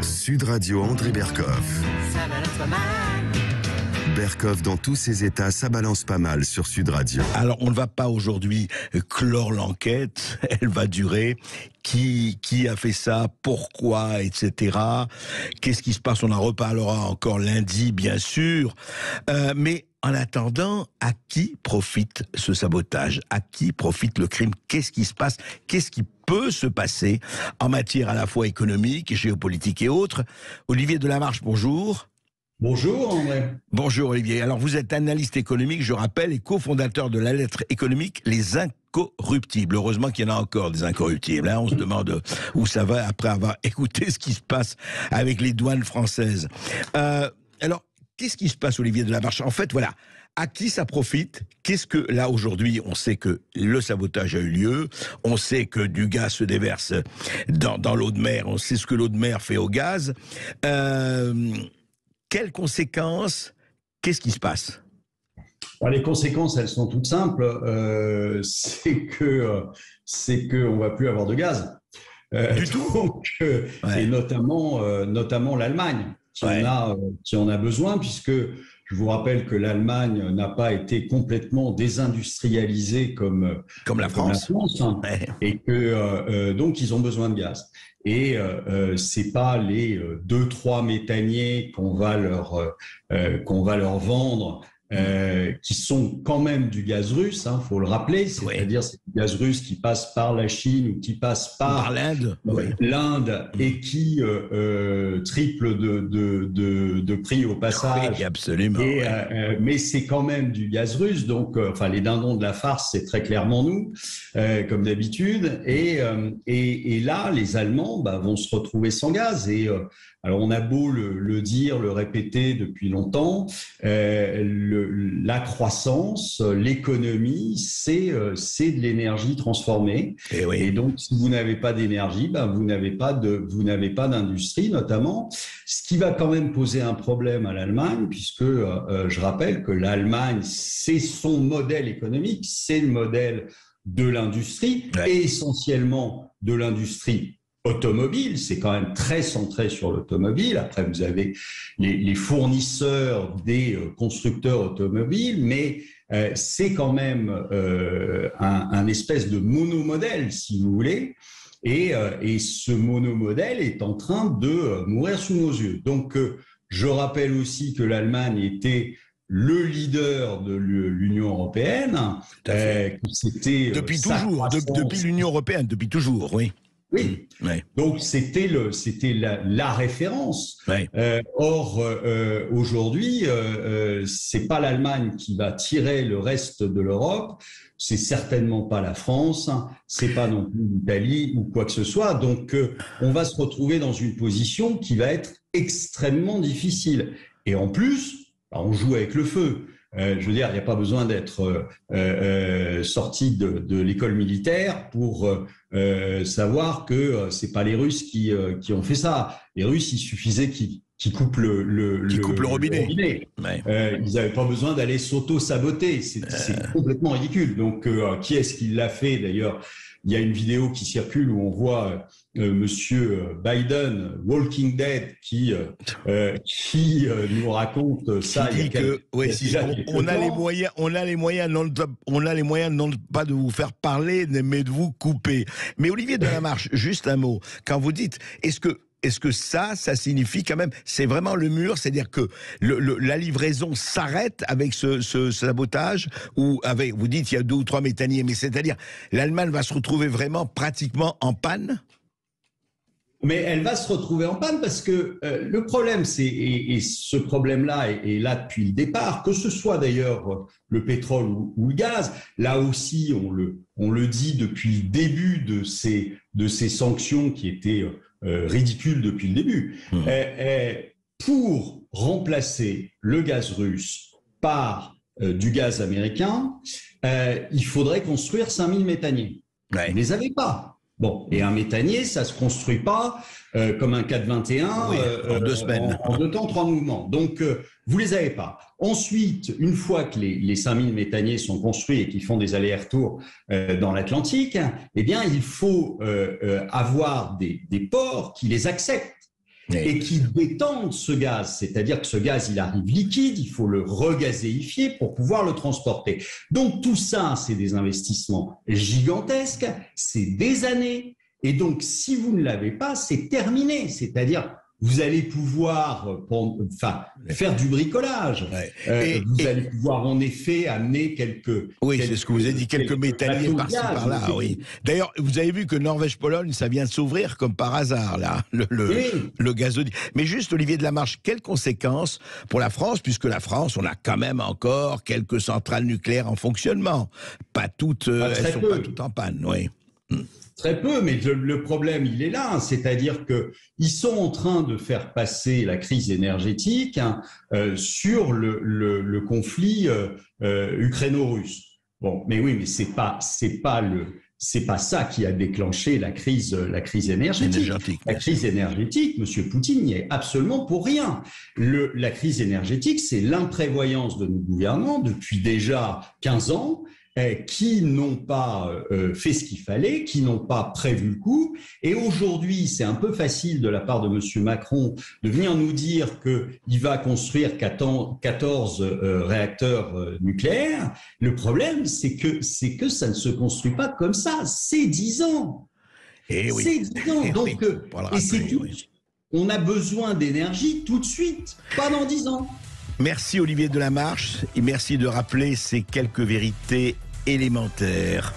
Sud Radio André Berkoff. Ça balance pas mal. Berkoff dans tous ses états, ça balance pas mal sur Sud Radio. Alors, on ne va pas aujourd'hui clore l'enquête, elle va durer. Qui a fait ça, pourquoi, etc. Qu'est-ce qui se passe? On en reparlera encore lundi, bien sûr. Mais en attendant, à qui profite ce sabotage? À qui profite le crime? Qu'est-ce qui se passe? Qu'est-ce qui peut se passer en matière à la fois économique, géopolitique et autres? Olivier Delamarche, bonjour. Bonjour André. Bonjour Olivier. Alors vous êtes analyste économique, je rappelle, et cofondateur de la lettre économique Les Incorruptibles. Heureusement qu'il y en a encore des incorruptibles. Hein. On se demande où ça va après avoir écouté ce qui se passe avec les douanes françaises. Alors, qu'est-ce qui se passe, Olivier Delamarche? En fait, voilà. À qui ça profite? Qu'est-ce que, là, aujourd'hui, on sait que le sabotage a eu lieu, on sait que du gaz se déverse dans l'eau de mer, on sait ce que l'eau de mer fait au gaz. Quelles conséquences? Qu'est-ce qui se passe? Les conséquences, elles sont toutes simples. C'est que on va plus avoir de gaz. Du tout. Donc, et notamment l'Allemagne qui en a besoin, puisque je vous rappelle que l'Allemagne n'a pas été complètement désindustrialisée comme la France, hein, et que donc ils ont besoin de gaz. Et c'est pas les 2-3 méthaniers qu'on va leur vendre, qui sont quand même du gaz russe, hein, faut le rappeler, c'est-à-dire c'est du gaz russe qui passe par la Chine ou qui passe par l'Inde, et qui triple de prix au passage. Oui, absolument. Mais c'est quand même du gaz russe, donc les dindons de la farce, c'est très clairement nous, comme d'habitude. Et là, les Allemands vont se retrouver sans gaz. Et alors, on a beau le dire, le répéter depuis longtemps, la croissance, l'économie, c'est de l'énergie transformée. Et donc, si vous n'avez pas d'énergie, vous n'avez pas d'industrie, notamment. Ce qui va quand même poser un problème à l'Allemagne, puisque je rappelle que l'Allemagne, c'est son modèle économique, c'est le modèle de l'industrie, et essentiellement de l'industrie automobile, c'est quand même très centré sur l'automobile. Après, vous avez les fournisseurs des constructeurs automobiles, mais c'est quand même un espèce de monomodèle, si vous voulez. Et ce monomodèle est en train de mourir sous nos yeux. Donc, je rappelle aussi que l'Allemagne était le leader de l'Union européenne. C'était depuis toujours, depuis l'Union européenne, depuis toujours, oui. Oui, donc c'était la référence. Or, aujourd'hui, c'est pas l'Allemagne qui va tirer le reste de l'Europe, c'est certainement pas la France, c'est pas non plus l'Italie ou quoi que ce soit. Donc, on va se retrouver dans une position qui va être extrêmement difficile. Et en plus, on joue avec le feu. Je veux dire, il n'y a pas besoin d'être sorti de l'école militaire pour savoir que c'est pas les Russes qui ont fait ça. Les Russes, il suffisait qu'ils coupent le robinet. Ils n'avaient pas besoin d'aller s'auto-saboter. C'est complètement ridicule. Donc, qui est-ce qui l'a fait d'ailleurs? Il y a une vidéo qui circule où on voit Monsieur Biden, Walking Dead, qui nous raconte ça. On a les moyens non pas de vous faire parler, mais de vous couper. Mais Olivier Delamarche, juste un mot. Quand vous dites, est-ce que ça signifie quand même, c'est vraiment le mur, c'est-à-dire que la livraison s'arrête avec ce sabotage, ou avec, vous dites il y a 2 ou 3 méthaniers, mais c'est-à-dire l'Allemagne va se retrouver vraiment pratiquement en panne? Mais elle va se retrouver en panne parce que le problème, et ce problème-là est là depuis le départ, que ce soit d'ailleurs le pétrole ou le gaz. Là aussi, on le dit depuis le début de ces sanctions qui étaient ridicules depuis le début. Pour remplacer le gaz russe par du gaz américain, il faudrait construire 5000 méthaniers. Vous ne les avez pas. Bon, et un méthanier, ça se construit pas comme un 421 en 2 semaines. En 2 temps, 3 mouvements. Donc, vous les avez pas. Ensuite, une fois que les 5000 méthaniers sont construits et qu'ils font des allers-retours dans l'Atlantique, eh bien, il faut avoir des ports qui les acceptent. et qui détendent ce gaz. C'est-à-dire que ce gaz, il arrive liquide, il faut le regazéifier pour pouvoir le transporter. Donc tout ça, c'est des investissements gigantesques, c'est des années. Et donc, si vous ne l'avez pas, c'est terminé. C'est-à-dire, vous allez pouvoir faire du bricolage. Ouais. Vous allez pouvoir, en effet, amener quelques... Oui, c'est ce que vous avez dit, quelques métalliers par-ci, par-là. Oui. D'ailleurs, vous avez vu que Norvège-Pologne, ça vient de s'ouvrir comme par hasard, là, le gazoduc. Mais juste, Olivier Delamarche, quelles conséquences pour la France, puisque la France, on a quand même encore quelques centrales nucléaires en fonctionnement. Pas toutes, elles sont pas toutes en panne, oui. Très peu, mais le problème, il est là. C'est-à-dire qu'ils sont en train de faire passer la crise énergétique sur le conflit ukraino-russe. Bon, mais oui, mais c'est pas ça qui a déclenché la crise énergétique. La crise énergétique, M. Poutine n'y est absolument pour rien. La crise énergétique, c'est l'imprévoyance de nos gouvernements depuis déjà 15 ans, qui n'ont pas fait ce qu'il fallait, qui n'ont pas prévu le coup. Et aujourd'hui, c'est un peu facile de la part de M. Macron de venir nous dire qu'il va construire 14 réacteurs nucléaires. Le problème, c'est que ça ne se construit pas comme ça. C'est 10 ans. Et oui. C'est 10 ans. Donc, et c'est tout. Oui. On a besoin d'énergie tout de suite, pas dans 10 ans. Merci Olivier Delamarche et merci de rappeler ces quelques vérités élémentaires.